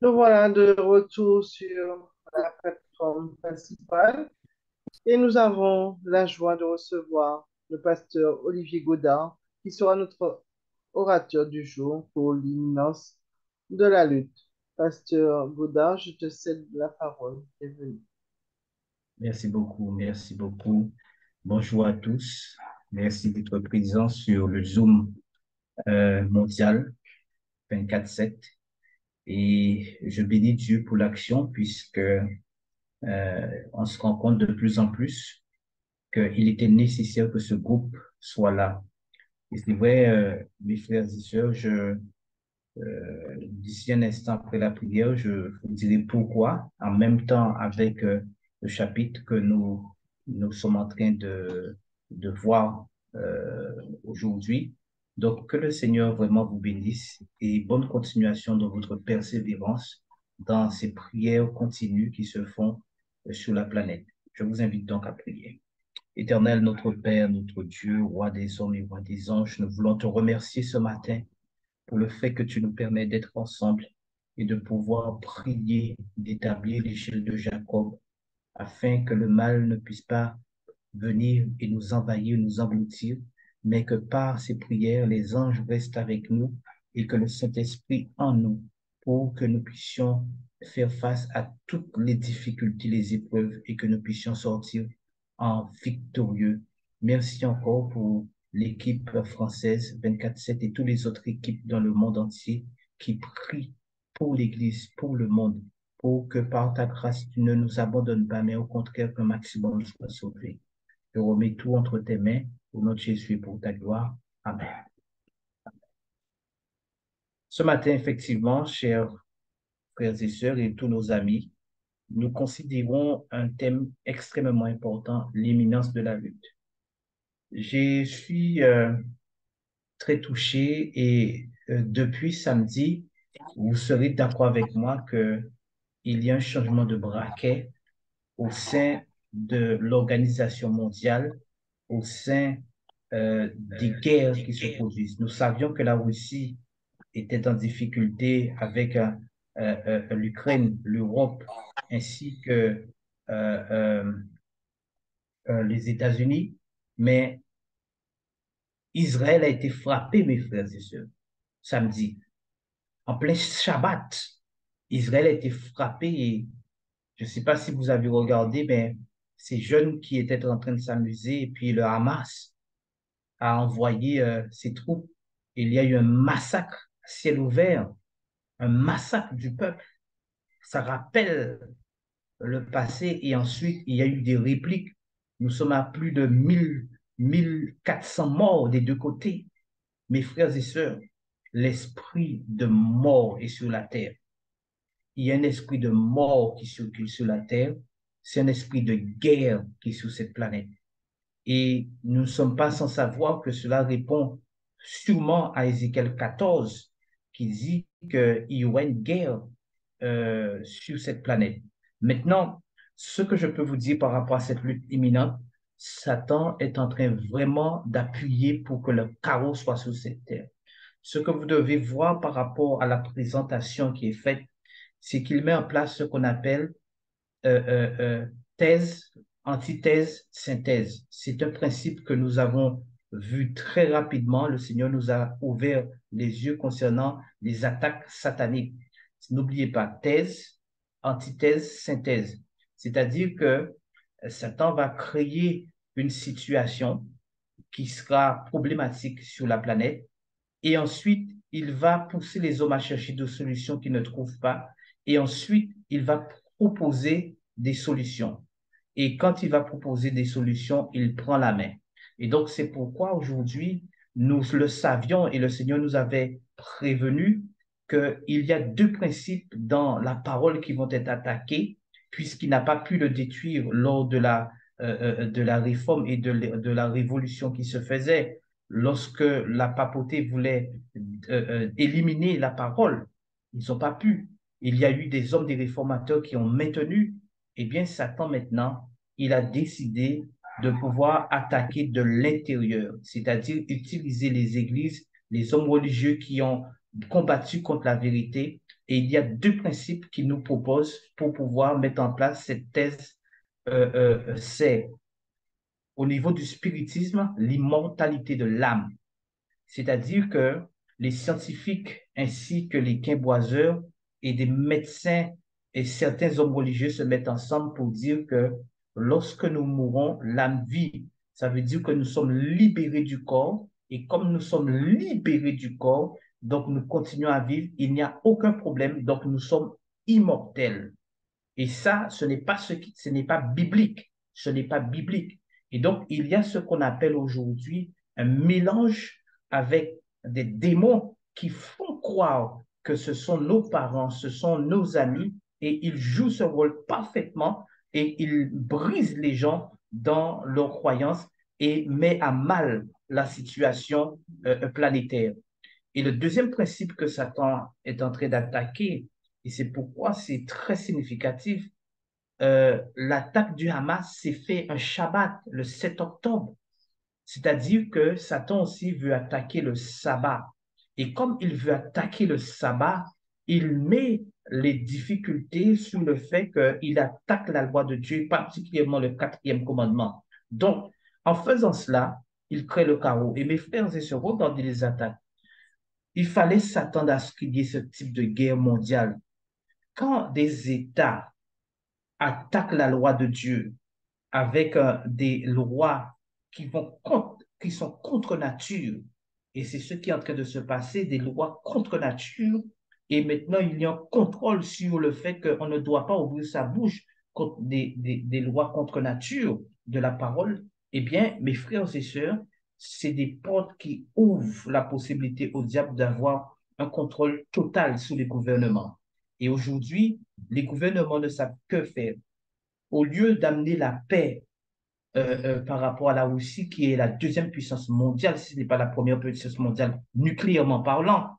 Nous voilà de retour sur la plateforme principale et nous avons la joie de recevoir le pasteur Olivier Godard qui sera notre orateur du jour pour l'imminence de la lutte. Pasteur Godard, je te cède la parole. Bienvenue. Merci beaucoup, merci beaucoup. Bonjour à tous. Merci d'être présent sur le Zoom mondial 24/7. Et je bénis Dieu pour l'action puisque on se rend compte de plus en plus qu'il était nécessaire que ce groupe soit là. Et c'est vrai, mes frères et sœurs, d'ici un instant après la prière, je vous dirai pourquoi, en même temps avec le chapitre que nous sommes en train de voir aujourd'hui. Donc, que le Seigneur vraiment vous bénisse et bonne continuation dans votre persévérance dans ces prières continues qui se font sur la planète. Je vous invite donc à prier. Éternel, notre Père, notre Dieu, roi des hommes et roi des anges, nous voulons te remercier ce matin pour le fait que tu nous permets d'être ensemble et de pouvoir prier, d'établir l'échelle de Jacob, afin que le mal ne puisse pas venir et nous envahir, nous engloutir, mais que par ces prières, les anges restent avec nous et que le Saint-Esprit en nous, pour que nous puissions faire face à toutes les difficultés, les épreuves et que nous puissions sortir en victorieux. Merci encore pour l'équipe française 24/7 et toutes les autres équipes dans le monde entier qui prient pour l'Église, pour le monde, pour que par ta grâce, tu ne nous abandonnes pas, mais au contraire, qu'un maximum soit sauvé. Je remets tout entre tes mains, au nom de Jésus et pour ta gloire. Amen. Ce matin, effectivement, chers frères et sœurs et tous nos amis, nous considérons un thème extrêmement important, l'imminence de la lutte. Je suis très touché et depuis samedi, vous serez d'accord avec moi que il y a un changement de braquet au sein de l'organisation mondiale, au sein des guerres qui se produisent. Nous savions que la Russie était en difficulté avec l'Ukraine, l'Europe, ainsi que euh, les États-Unis, mais Israël a été frappé, mes frères et sœurs, samedi. En plein Shabbat, Israël a été frappé et je ne sais pas si vous avez regardé, mais ces jeunes qui étaient en train de s'amuser, et puis le Hamas a envoyé ses troupes. Il y a eu un massacre à ciel ouvert, un massacre du peuple. Ça rappelle le passé et ensuite il y a eu des répliques. Nous sommes à plus de 1 400 morts des deux côtés. Mes frères et sœurs, l'esprit de mort est sur la terre. Il y a un esprit de mort qui circule sur la terre. C'est un esprit de guerre qui est sur cette planète. Et nous ne sommes pas sans savoir que cela répond sûrement à Ézéchiel 14, qui dit qu'il y aura une guerre sur cette planète. Maintenant, ce que je peux vous dire par rapport à cette lutte imminente, Satan est en train vraiment d'appuyer pour que le chaos soit sur cette terre. Ce que vous devez voir par rapport à la présentation qui est faite, c'est qu'il met en place ce qu'on appelle thèse, antithèse, synthèse. C'est un principe que nous avons vu très rapidement. Le Seigneur nous a ouvert les yeux concernant les attaques sataniques. N'oubliez pas, thèse, antithèse, synthèse. C'est-à-dire que Satan va créer une situation qui sera problématique sur la planète et ensuite il va pousser les hommes à chercher des solutions qu'ils ne trouvent pas et ensuite il va proposer des solutions. Et quand il va proposer des solutions, il prend la main. Et donc, c'est pourquoi aujourd'hui, nous le savions et le Seigneur nous avait prévenu qu'il y a deux principes dans la parole qui vont être attaqués, puisqu'il n'a pas pu le détruire lors de la réforme et de la révolution qui se faisait. Lorsque la papauté voulait éliminer la parole, ils n'ont pas pu. Il y a eu des hommes, des réformateurs qui ont maintenu. Eh bien, Satan maintenant, il a décidé de pouvoir attaquer de l'intérieur, c'est-à-dire utiliser les églises, les hommes religieux qui ont combattu contre la vérité. Et il y a deux principes qu'il nous propose pour pouvoir mettre en place cette thèse. C'est au niveau du spiritisme, l'immortalité de l'âme. C'est-à-dire que les scientifiques ainsi que les quimboiseurs et des médecins et certains hommes religieux se mettent ensemble pour dire que lorsque nous mourons, l'âme vit. Ça veut dire que nous sommes libérés du corps et comme nous sommes libérés du corps, donc nous continuons à vivre, il n'y a aucun problème, donc nous sommes immortels. Et ça, ce n'est pas biblique. Ce n'est pas biblique. Et donc, il y a ce qu'on appelle aujourd'hui un mélange avec des démons qui font croire que ce sont nos parents, ce sont nos amis, et ils jouent ce rôle parfaitement et ils brisent les gens dans leurs croyances et mettent à mal la situation planétaire. Et le deuxième principe que Satan est en train d'attaquer, et c'est pourquoi c'est très significatif, l'attaque du Hamas s'est fait un Shabbat le 7 octobre. C'est-à-dire que Satan aussi veut attaquer le sabbat. Et comme il veut attaquer le sabbat, il met les difficultés sur le fait qu'il attaque la loi de Dieu, particulièrement le quatrième commandement. Donc, en faisant cela, il crée le chaos. Et mes frères et sœurs, regardez les attaques. Il fallait s'attendre à ce qu'il y ait ce type de guerre mondiale. Quand des États attaquent la loi de Dieu avec des lois qui sont contre nature, et c'est ce qui est en train de se passer, des lois contre nature, et maintenant il y a un contrôle sur le fait qu'on ne doit pas ouvrir sa bouche contre des lois contre nature de la parole, eh bien, mes frères et sœurs, c'est des portes qui ouvrent la possibilité au diable d'avoir un contrôle total sur les gouvernements. Et aujourd'hui, les gouvernements ne savent que faire. Au lieu d'amener la paix par rapport à la Russie, qui est la deuxième puissance mondiale, si ce n'est pas la première puissance mondiale, nucléairement parlant,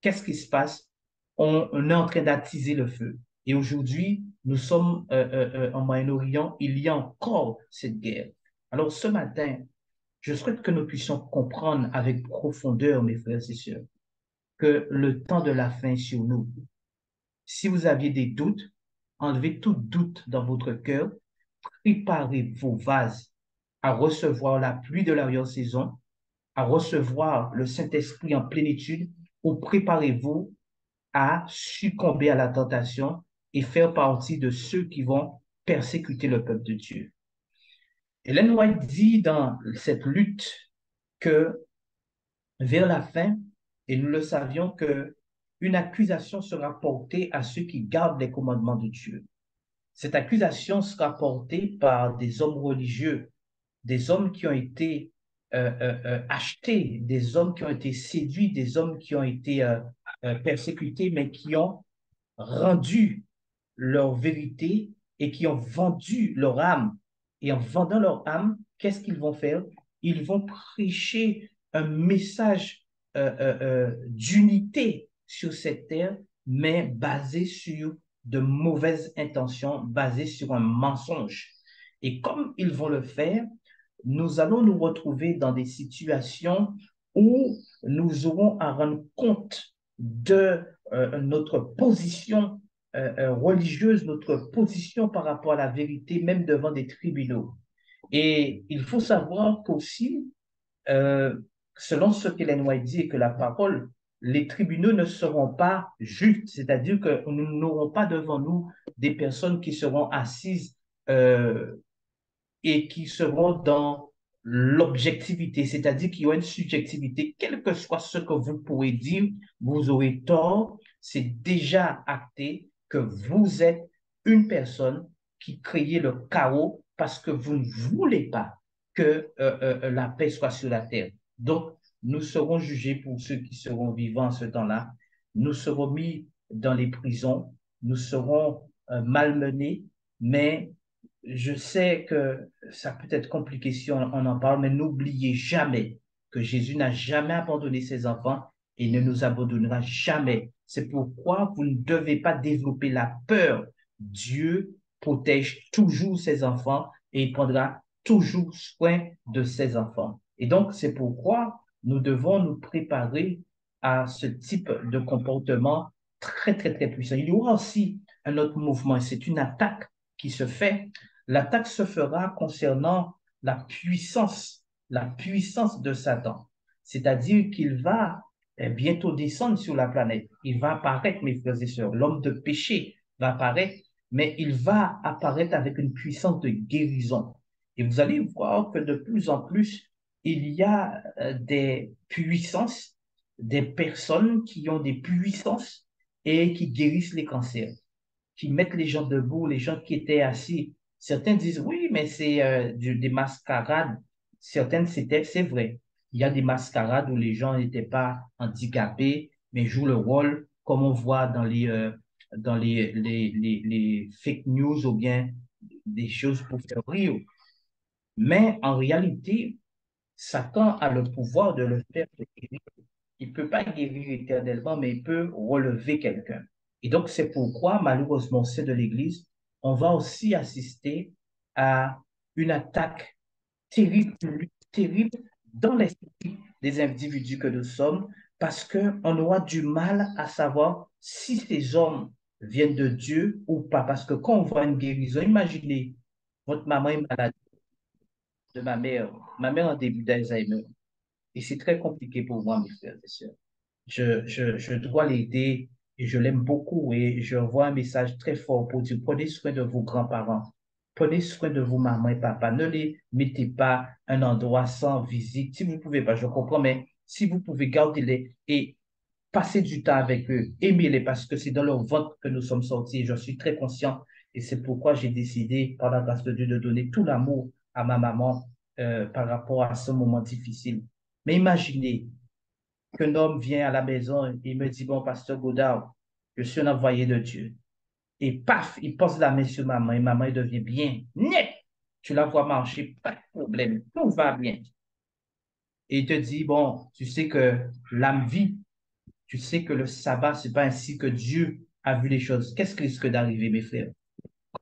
qu'est-ce qui se passe? On est en train d'attiser le feu. Et aujourd'hui, nous sommes en Moyen-Orient, il y a encore cette guerre. Alors ce matin, je souhaite que nous puissions comprendre avec profondeur, mes frères et sœurs, que le temps de la fin est sur nous. Si vous aviez des doutes, enlevez tout doute dans votre cœur, préparez vos vases à recevoir la pluie de l'arrière-saison, à recevoir le Saint-Esprit en plénitude, ou préparez-vous à succomber à la tentation et faire partie de ceux qui vont persécuter le peuple de Dieu. Ellen White dit dans cette lutte que vers la fin, et nous le savions, que une accusation sera portée à ceux qui gardent les commandements de Dieu. Cette accusation sera portée par des hommes religieux, des hommes qui ont été achetés, des hommes qui ont été séduits, des hommes qui ont été persécutés, mais qui ont rendu leur vérité et qui ont vendu leur âme. Et en vendant leur âme, qu'est-ce qu'ils vont faire? Ils vont prêcher un message d'unité sur cette terre, mais basé sur de mauvaises intentions, basé sur un mensonge. Et comme ils vont le faire, nous allons nous retrouver dans des situations où nous aurons à rendre compte de notre position religieuse, notre position par rapport à la vérité, même devant des tribunaux. Et il faut savoir qu'aussi, euh, selon ce qu'Ellen White dit et que la parole, les tribunaux ne seront pas justes, c'est-à-dire que nous n'aurons pas devant nous des personnes qui seront assises et qui seront dans l'objectivité, c'est-à-dire qu'il y aura une subjectivité, quel que soit ce que vous pourrez dire, vous aurez tort, c'est déjà acté que vous êtes une personne qui crée le chaos parce que vous ne voulez pas que la paix soit sur la terre. Donc, nous serons jugés pour ceux qui seront vivants en ce temps-là. Nous serons mis dans les prisons, nous serons malmenés, mais je sais que ça peut être compliqué si on en parle, mais n'oubliez jamais que Jésus n'a jamais abandonné ses enfants et ne nous abandonnera jamais. C'est pourquoi vous ne devez pas développer la peur. Dieu protège toujours ses enfants et il prendra toujours soin de ses enfants. Et donc, c'est pourquoi nous devons nous préparer à ce type de comportement très, très, très puissant. Il y aura aussi un autre mouvement, et c'est une attaque qui se fait. L'attaque se fera concernant la puissance de Satan. C'est-à-dire qu'il va bientôt descendre sur la planète. Il va apparaître, mes frères et sœurs. L'homme de péché va apparaître, mais il va apparaître avec une puissance de guérison. Et vous allez voir que de plus en plus, il y a des puissances, des personnes qui ont des puissances et qui guérissent les cancers, qui mettent les gens debout, les gens qui étaient assis. Certains disent, oui, mais c'est des mascarades. Certaines, c'est vrai. Il y a des mascarades où les gens n'étaient pas handicapés, mais jouent le rôle, comme on voit dans les fake news ou bien des choses pour faire rire. Mais en réalité, Satan a le pouvoir de le faire guérir. Il ne peut pas guérir éternellement, mais il peut relever quelqu'un. Et donc, c'est pourquoi, malheureusement, c'est de l'Église, on va aussi assister à une attaque terrible, terrible dans l'esprit des individus que nous sommes, parce qu'on aura du mal à savoir si ces hommes viennent de Dieu ou pas. Parce que quand on voit une guérison, imaginez, votre maman est malade de ma mère en début d'Alzheimer. Et c'est très compliqué pour moi, mes frères et sœurs. Je dois l'aider et je l'aime beaucoup et je envoie un message très fort pour dire prenez soin de vos grands-parents, prenez soin de vos mamans et papas, ne les mettez pas un endroit sans visite. Si vous ne pouvez pas, je comprends, mais si vous pouvez, gardez-les et passez du temps avec eux, aimez-les parce que c'est dans leur ventre que nous sommes sortis. Je suis très conscient et c'est pourquoi j'ai décidé, par la grâce de Dieu, de donner tout l'amour à ma maman par rapport à ce moment difficile. Mais imaginez, qu'un homme vient à la maison et me dit, bon, pasteur Godard, je suis un envoyé de Dieu. Et paf, il pose la main sur maman et maman elle devient bien. Net! Tu la vois marcher, pas de problème, tout va bien. Et il te dit, bon, tu sais que l'âme vit, tu sais que le sabbat, c'est pas ainsi que Dieu a vu les choses. Qu'est-ce qui risque d'arriver, mes frères?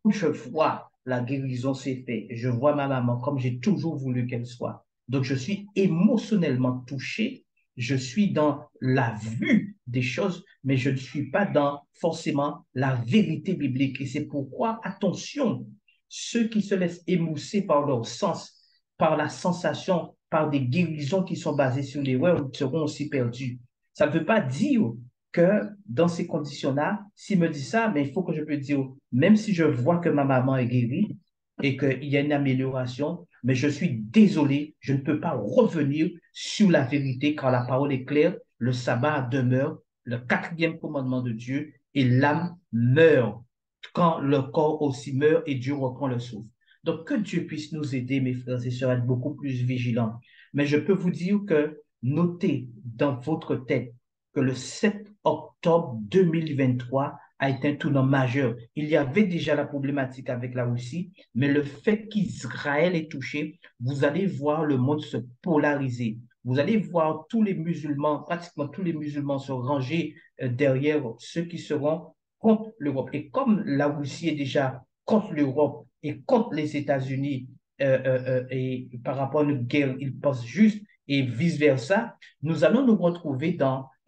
Quand je vois la guérison s'est faite, je vois ma maman comme j'ai toujours voulu qu'elle soit. Donc, je suis émotionnellement touché. Je suis dans la vue des choses, mais je ne suis pas dans forcément la vérité biblique. Et c'est pourquoi, attention, ceux qui se laissent émousser par leur sens, par la sensation, par des guérisons qui sont basées sur l'erreur, seront aussi perdus. Ça ne veut pas dire que dans ces conditions-là, s'il me dit ça, mais il faut que je puisse dire, même si je vois que ma maman est guérie et qu'il y a une amélioration, mais je suis désolé, je ne peux pas revenir sur la vérité car la parole est claire, le sabbat demeure, le quatrième commandement de Dieu et l'âme meurt quand le corps aussi meurt et Dieu reprend le souffle. Donc, que Dieu puisse nous aider, mes frères et sœurs, à être beaucoup plus vigilants. Mais je peux vous dire que notez dans votre tête que le 7 octobre 2023 a été un tournant majeur. Il y avait déjà la problématique avec la Russie, mais le fait qu'Israël est touché, vous allez voir le monde se polariser. Vous allez voir tous les musulmans, pratiquement tous les musulmans se ranger derrière ceux qui seront contre l'Europe. Et comme la Russie est déjà contre l'Europe et contre les États-Unis, et par rapport à une guerre, ils pensent juste et vice-versa, nous allons nous retrouver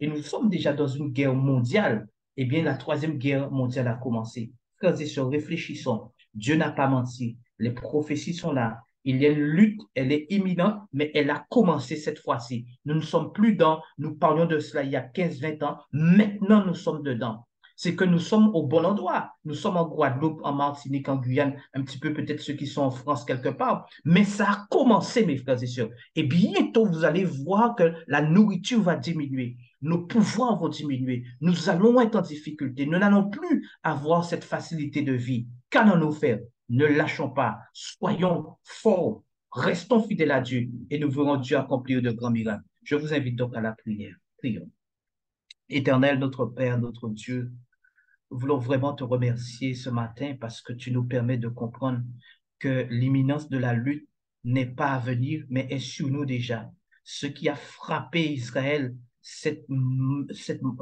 et nous sommes déjà dans une guerre mondiale, eh bien, la troisième guerre mondiale a commencé. Frères et sœurs, réfléchissons. Dieu n'a pas menti. Les prophéties sont là. Il y a une lutte, elle est imminente, mais elle a commencé cette fois-ci. Nous ne sommes plus nous parlions de cela il y a 15, 20 ans. Maintenant, nous sommes dedans. C'est que nous sommes au bon endroit. Nous sommes en Guadeloupe, en Martinique, en Guyane, un petit peu peut-être ceux qui sont en France quelque part. Mais ça a commencé, mes frères et sœurs. Et bientôt, vous allez voir que la nourriture va diminuer, nos pouvoirs vont diminuer, nous allons être en difficulté, nous n'allons plus avoir cette facilité de vie. Qu'allons-nous faire? Ne lâchons pas, soyons forts, restons fidèles à Dieu et nous verrons Dieu accomplir de grands miracles. Je vous invite donc à la prière. Prions. Éternel, notre Père, notre Dieu, nous voulons vraiment te remercier ce matin parce que tu nous permets de comprendre que l'imminence de la lutte n'est pas à venir, mais est sur nous déjà. Ce qui a frappé Israël,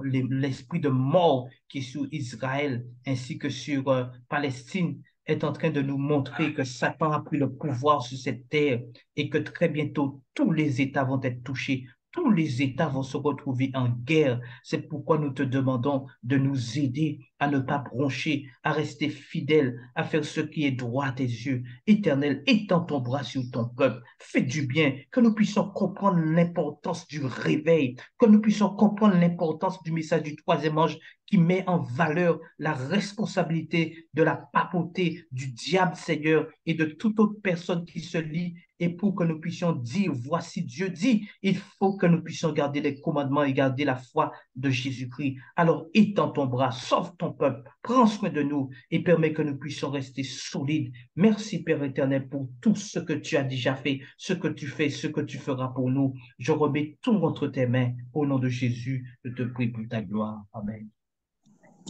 l'esprit de mort qui est sur Israël ainsi que sur Palestine, est en train de nous montrer que Satan a pris le pouvoir sur cette terre et que très bientôt tous les États vont être touchés tous les États vont se retrouver en guerre. C'est pourquoi nous te demandons de nous aider à ne pas broncher, à rester fidèles, à faire ce qui est droit à tes yeux. Éternel, étends ton bras sur ton peuple. Fais du bien, que nous puissions comprendre l'importance du réveil, que nous puissions comprendre l'importance du message du troisième ange qui met en valeur la responsabilité de la papauté du diable, Seigneur, et de toute autre personne qui se lie. Et pour que nous puissions dire, voici Dieu dit, il faut que nous puissions garder les commandements et garder la foi de Jésus-Christ. Alors étends ton bras, sauve ton peuple, prends soin de nous et permets que nous puissions rester solides. Merci Père éternel pour tout ce que tu as déjà fait, ce que tu fais, ce que tu feras pour nous. Je remets tout entre tes mains. Au nom de Jésus, je te prie pour ta gloire. Amen.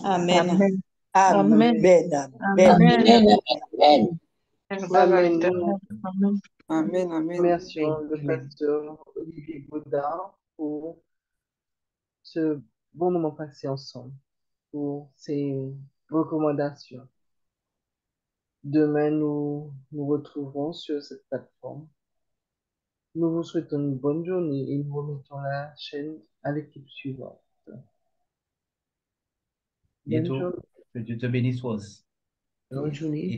Amen. Amen. Amen. Amen. Amen. Amen. Amen. Amen. Amen. Amen. Amen. Amen. Remercions le pasteur Olivier Godard pour ce bon moment passé ensemble, pour ses recommandations. Demain, nous nous retrouverons sur cette plateforme. Nous vous souhaitons une bonne journée et nous remettons la chaîne à l'équipe suivante. Bonne Bientôt, journée. que Dieu te bénisse, Rose. Bonne journée.